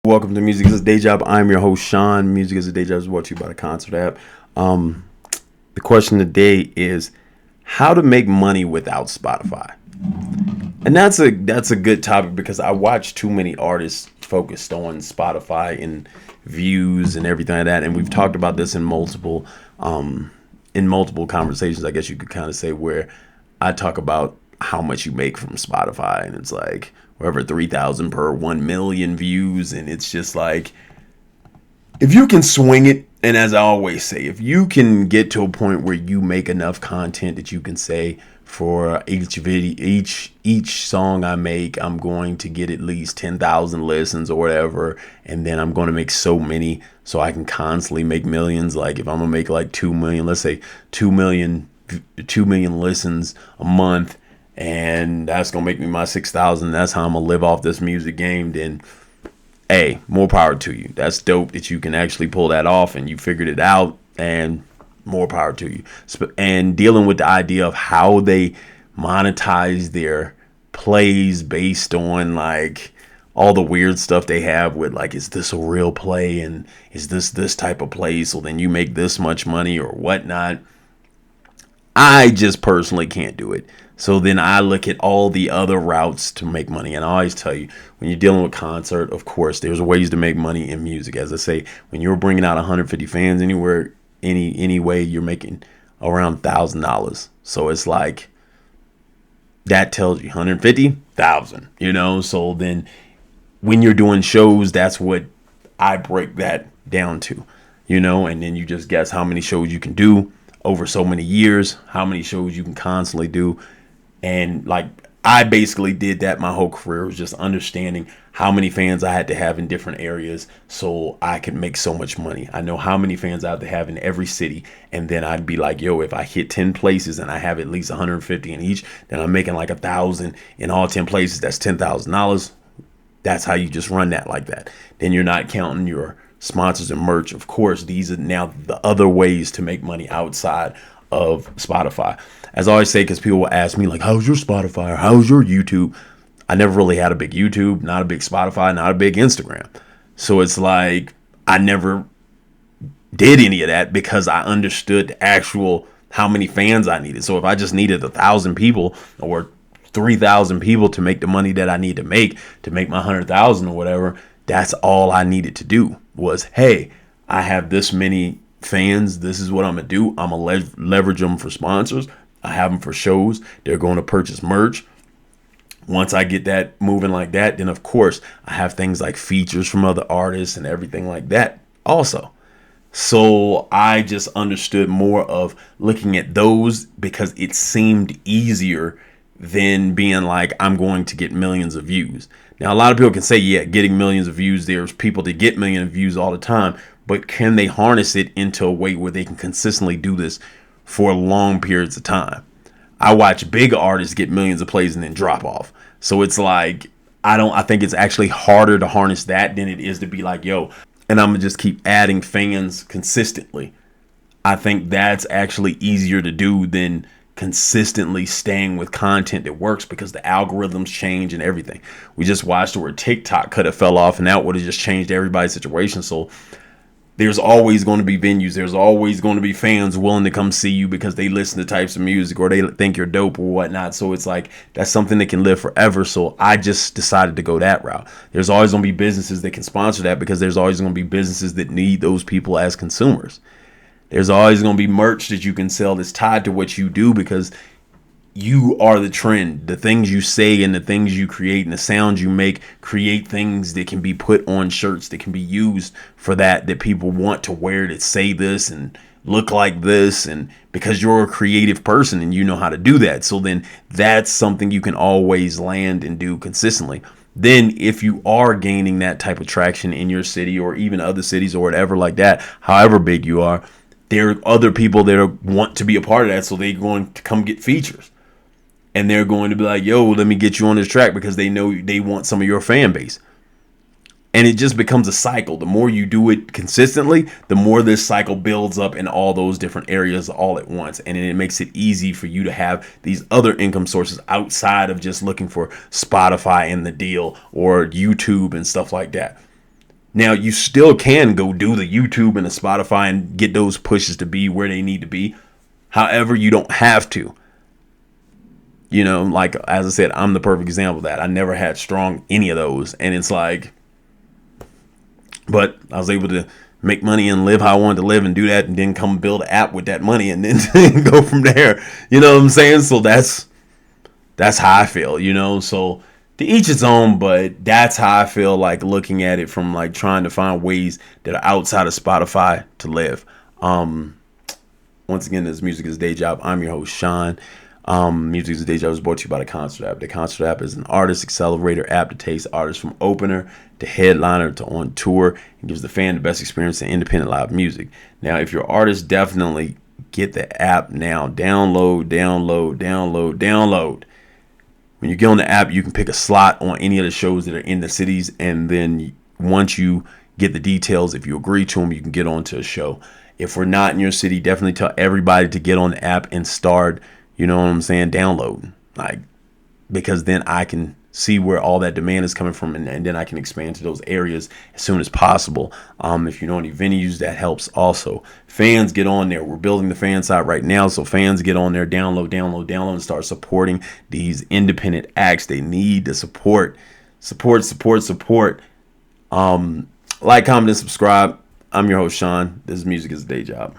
Welcome to Music is a Day Job. I'm your host, Sean. Music is a Day Job is brought to you by the Concert app. The question today is how to make money without Spotify. And that's a good topic because I watch too many artists focused on Spotify and views and everything like that. And we've talked about this in multiple conversations, I guess you could kind of say, where I talk about how much you make from Spotify, and it's like whatever 3,000 per 1 million views, and it's just like if you can swing it, and as I always say, if you can get to a point where you make enough content that you can say for each video, each song I make, I'm going to get at least 10,000 listens or whatever, and then I'm going to make so many so I can constantly make millions. Like if I'm gonna make like 2 million, let's say 2 million listens a month, and that's gonna make me my 6,000. That's how I'm gonna live off this music game. Then, hey, more power to you. That's dope that you can actually pull that off and you figured it out. And more power to you. And dealing with the idea of how they monetize their plays based on like all the weird stuff they have with like, is this a real play and is this type of play? So then you make this much money or whatnot. I just personally can't do it. So then I look at all the other routes to make money. And I always tell you, when you're dealing with concert, of course, there's ways to make money in music. As I say, when you're bringing out 150 fans anywhere, any way, you're making around $1,000. So it's like, that tells you 150,000, So then when you're doing shows, that's what I break that down to, and then you just guess how many shows you can do over so many years, how many shows you can constantly do. And like I basically did that my whole career, was just understanding how many fans I had to have in different areas so I could make so much money. I know how many fans I have to have in every city. And then I'd be like, yo, if I hit 10 places and I have at least 150 in each, then I'm making like 1,000 in all 10 places. That's $10,000. That's how you just run that like that. Then you're not counting your sponsors and merch. Of course, these are now the other ways to make money outside of Spotify. As I always say, because people will ask me like, how's your Spotify or how's your YouTube? I never really had a big YouTube, not a big Spotify, not a big Instagram. So it's like I never did any of that because I understood the actual how many fans I needed. So if I just needed 1,000 people or 3,000 people to make the money that I need to make my 100,000 or whatever, that's all I needed to do was, hey, I have this many fans. This is what I'm going to do. I'm going to leverage them for sponsors. I have them for shows. They're going to purchase merch. Once I get that moving like that, then of course I have things like features from other artists and everything like that also. So I just understood more of looking at those because it seemed easier than being like, I'm going to get millions of views. Now, a lot of people can say, yeah, getting millions of views, there's people that get millions of views all the time, but can they harness it into a way where they can consistently do this for long periods of time? I watch big artists get millions of plays and then drop off. So it's like, I think it's actually harder to harness that than it is to be like, yo, and I'm gonna just keep adding fans consistently. I think that's actually easier to do than consistently staying with content that works because the algorithms change and everything. We just watched where TikTok could have fell off and that would have just changed everybody's situation. So there's always going to be venues. There's always going to be fans willing to come see you because they listen to types of music or they think you're dope or whatnot. So it's like that's something that can live forever. So I just decided to go that route. There's always going to be businesses that can sponsor that because there's always going to be businesses that need those people as consumers. There's always going to be merch that you can sell that's tied to what you do because you are the trend. The things you say and the things you create and the sounds you make create things that can be put on shirts that can be used for that people want to wear, that say this and look like this, and because you're a creative person and you know how to do that. So then that's something you can always land and do consistently. Then if you are gaining that type of traction in your city or even other cities or whatever like that, however big you are, there are other people that want to be a part of that. So they're going to come get features. And they're going to be like, yo, let me get you on this track because they know they want some of your fan base. And it just becomes a cycle. The more you do it consistently, the more this cycle builds up in all those different areas all at once. And it makes it easy for you to have these other income sources outside of just looking for Spotify and the deal or YouTube and stuff like that. Now, you still can go do the YouTube and the Spotify and get those pushes to be where they need to be. However, you don't have to. You know, like, as I said, I'm the perfect example of that. I never had strong any of those. And it's like, but I was able to make money and live how I wanted to live and do that, and then come build an app with that money and then go from there. You know what I'm saying? So that's how I feel, you know? So to each its own, but that's how I feel, like, looking at it from, like, trying to find ways that are outside of Spotify to live. Once again, this Music is a Day Job. I'm your host, Sean. Music is a Day Job is brought to you by the Concert app. The Concert app is an artist accelerator app that takes artists from opener to headliner to on tour and gives the fan the best experience in independent live music. Now, if you're artist, definitely get the app now. Download. When you get on the app, you can pick a slot on any of the shows that are in the cities, and then once you get the details, if you agree to them, you can get onto a show. If we're not in your city, definitely tell everybody to get on the app and start, you know what I'm saying, downloading. Like, because then I can see where all that demand is coming from, and then I can expand to those areas as soon as possible. If you know any venues, that helps also. Fans, get on there. We're building the fan site right now, so fans, get on there, download, and start supporting these independent acts. They need the support. Like, comment, and subscribe. I'm your host, Sean. This Music is a Day Job.